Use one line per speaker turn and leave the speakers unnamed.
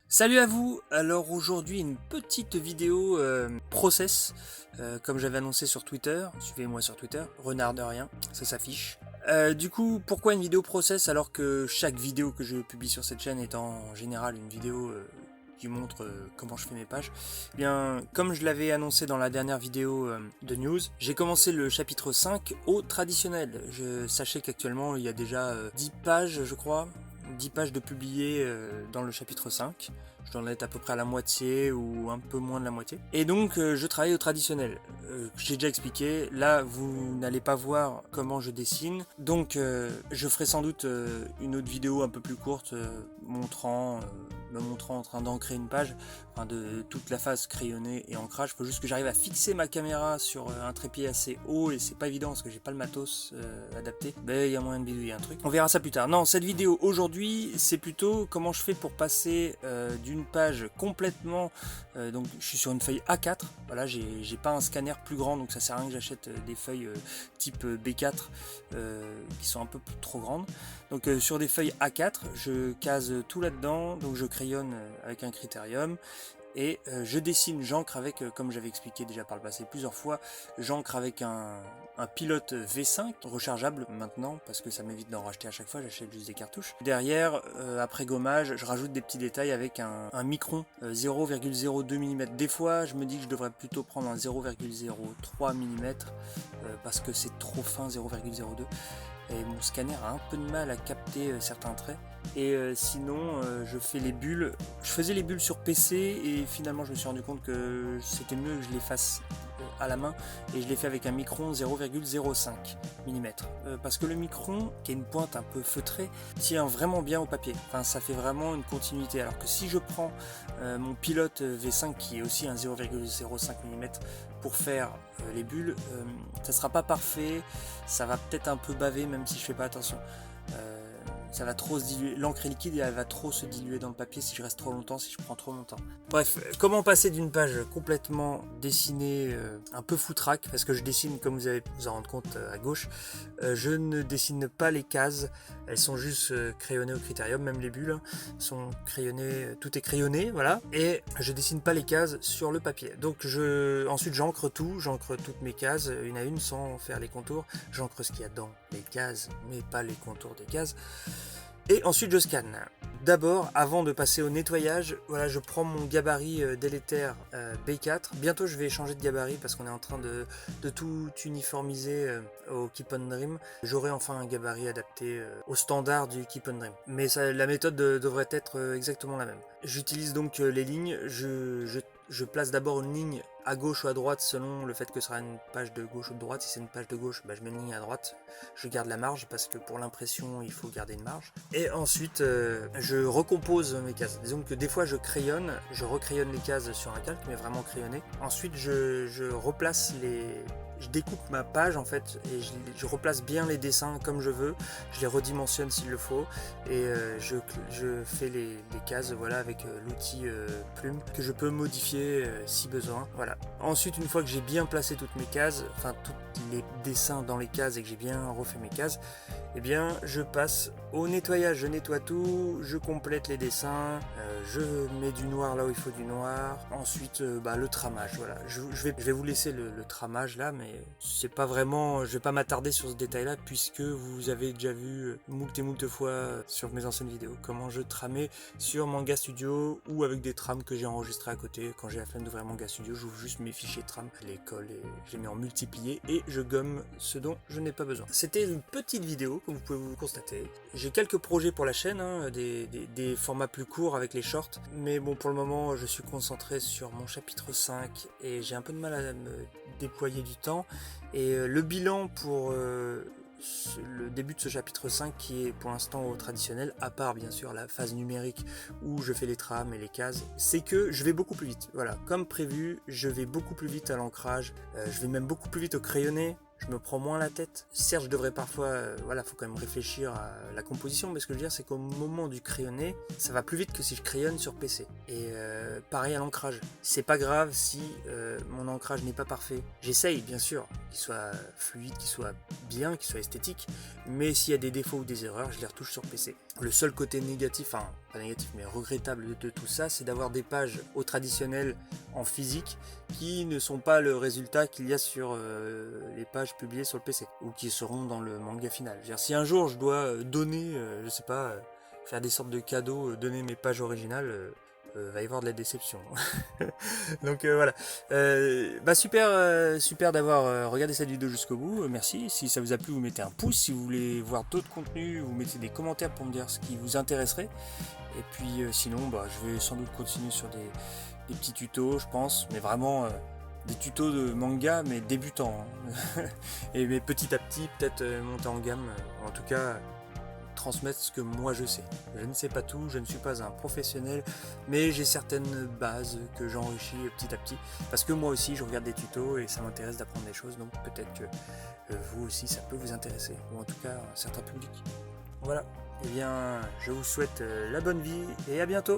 Salut à vous. Alors aujourd'hui une petite vidéo process, comme j'avais annoncé sur Twitter. Suivez-moi sur Twitter, renard de rien, ça s'affiche. Du coup, pourquoi une vidéo process alors que chaque vidéo que je publie sur cette chaîne est en général une vidéo qui montre comment je fais mes pages. Eh bien, comme je l'avais annoncé dans la dernière vidéo de news, j'ai commencé le chapitre 5 au traditionnel. Sachez qu'actuellement il y a déjà 10 pages, je crois, 10 pages de publiées dans le chapitre 5. Je dois en être à peu près à la moitié ou un peu moins de la moitié. Et donc je travaille au traditionnel. J'ai déjà expliqué, là vous n'allez pas voir comment je dessine. Donc je ferai sans doute une autre vidéo un peu plus courte me montrant en train d'ancrer une page, enfin de toute la phase crayonnée et ancrage. Il faut juste que j'arrive à fixer ma caméra sur un trépied assez haut et c'est pas évident parce que j'ai pas le matos adapté. Mais il y a moyen de bidouiller un truc. On verra ça plus tard. Non, cette vidéo aujourd'hui, c'est plutôt comment je fais pour passer d'une page complètement... donc je suis sur une feuille A4. Voilà, j'ai pas un scanner plus grand, donc ça sert à rien que j'achète des feuilles type B4 qui sont un peu trop grandes. Donc sur des feuilles A4, je case tout là-dedans, donc je crayonne avec un critérium. Et je dessine, j'encre avec, comme j'avais expliqué déjà par le passé plusieurs fois, j'encre avec un pilote V5 rechargeable maintenant, parce que ça m'évite d'en racheter à chaque fois, j'achète juste des cartouches. Derrière, après gommage, je rajoute des petits détails avec un micron 0,02 mm. Des fois, je me dis que je devrais plutôt prendre un 0,03 mm, parce que c'est trop fin, 0,02. Et mon scanner a un peu de mal à capter certains traits. Et sinon, je fais les bulles. Je faisais les bulles sur PC et finalement je me suis rendu compte que c'était mieux que je les fasse à la main, et je l'ai fait avec un micron 0,05 mm. Parce que le micron, qui a une pointe un peu feutrée, tient vraiment bien au papier. Enfin, ça fait vraiment une continuité. Alors que si je prends mon pilote V5 qui est aussi un 0,05 mm pour faire les bulles, ça sera pas parfait, ça va peut-être un peu baver même si je fais pas attention. Ça va trop se diluer, l'encre liquide elle va trop se diluer dans le papier si je reste trop longtemps, si je prends trop mon temps. Bref, comment passer d'une page complètement dessinée, un peu foutraque, parce que je dessine, comme vous allez vous en rendre compte à gauche, je ne dessine pas les cases, elles sont juste crayonnées au critérium, même les bulles sont crayonnées, tout est crayonné, voilà, et je dessine pas les cases sur le papier. Donc ensuite j'encre tout, j'encre toutes mes cases, une à une, sans faire les contours, j'encre ce qu'il y a dans les cases, mais pas les contours des cases. Et ensuite je scanne. D'abord, avant de passer au nettoyage, voilà, je prends mon gabarit délétère B4. Bientôt je vais changer de gabarit parce qu'on est en train de tout uniformiser au Keep on Dream. J'aurai enfin un gabarit adapté au standard du Keep on Dream. Mais la méthode devrait être exactement la même. J'utilise donc les lignes, je place d'abord une ligne à gauche ou à droite selon le fait que ce sera une page de gauche ou de droite. Si c'est une page de gauche, je mets une ligne à droite, je garde la marge parce que pour l'impression il faut garder une marge. Et ensuite je recompose mes cases. Disons que des fois je crayonne, je recrayonne les cases sur un calque, mais vraiment crayonné. Ensuite je replace je découpe ma page en fait et je replace bien les dessins comme je veux, je les redimensionne s'il le faut et je fais les cases, voilà, avec l'outil plume que je peux modifier si besoin. Voilà. Ensuite, une fois que j'ai bien placé toutes mes cases, enfin tous les dessins dans les cases et que j'ai bien refait mes cases, eh bien je passe au nettoyage. Je nettoie tout, je complète les dessins, je mets du noir là où il faut du noir. Ensuite le tramage, voilà. Je vais vous laisser le tramage là, mais c'est pas vraiment, je vais pas m'attarder sur ce détail là puisque vous avez déjà vu moult et moult fois sur mes anciennes vidéos comment je tramais sur Manga Studio ou avec des trames que j'ai enregistrées à côté. Quand j'ai la flemme d'ouvrir Manga Studio, j'ouvre juste mes fichiers de trame, je les colle et je les mets en multiplié et je gomme ce dont je n'ai pas besoin. C'était une petite vidéo, comme vous pouvez vous constater. J'ai quelques projets pour la chaîne, des formats plus courts avec les shorts, mais bon, pour le moment je suis concentré sur mon chapitre 5 et j'ai un peu de mal à me déployer du temps. Et le bilan pour le début de ce chapitre 5 qui est pour l'instant au traditionnel, à part bien sûr la phase numérique où je fais les trames et les cases, c'est que je vais beaucoup plus vite. Voilà, comme prévu, je vais beaucoup plus vite à l'ancrage, je vais même beaucoup plus vite au crayonné. Je me prends moins la tête. Certes, je devrais parfois, faut quand même réfléchir à la composition, mais ce que je veux dire, c'est qu'au moment du crayonné, ça va plus vite que si je crayonne sur PC. Et pareil à l'ancrage. C'est pas grave si mon ancrage n'est pas parfait. J'essaye, bien sûr, qu'il soit fluide, qu'il soit bien, qu'il soit esthétique, mais s'il y a des défauts ou des erreurs, je les retouche sur PC. Le seul côté négatif, enfin, pas négatif mais regrettable de tout ça, c'est d'avoir des pages au traditionnel en physique qui ne sont pas le résultat qu'il y a sur les pages publiées sur le PC ou qui seront dans le manga final. Je veux dire, si un jour je dois donner, je sais pas, faire des sortes de cadeaux, donner mes pages originales, va y avoir de la déception. Donc voilà. Super d'avoir regardé cette vidéo jusqu'au bout. Merci. Si ça vous a plu, vous mettez un pouce. Si vous voulez voir d'autres contenus, vous mettez des commentaires pour me dire ce qui vous intéresserait. Et puis sinon, je vais sans doute continuer sur des petits tutos, je pense, mais vraiment des tutos de manga, mais débutants. Hein. Mais petit à petit, peut-être monter en gamme. En tout cas, transmettre ce que moi je sais. Je ne sais pas tout, je ne suis pas un professionnel, mais j'ai certaines bases que j'enrichis petit à petit, parce que moi aussi je regarde des tutos et ça m'intéresse d'apprendre des choses, donc peut-être que vous aussi ça peut vous intéresser, ou en tout cas un certain public. Voilà, et bien je vous souhaite la bonne vie et à bientôt.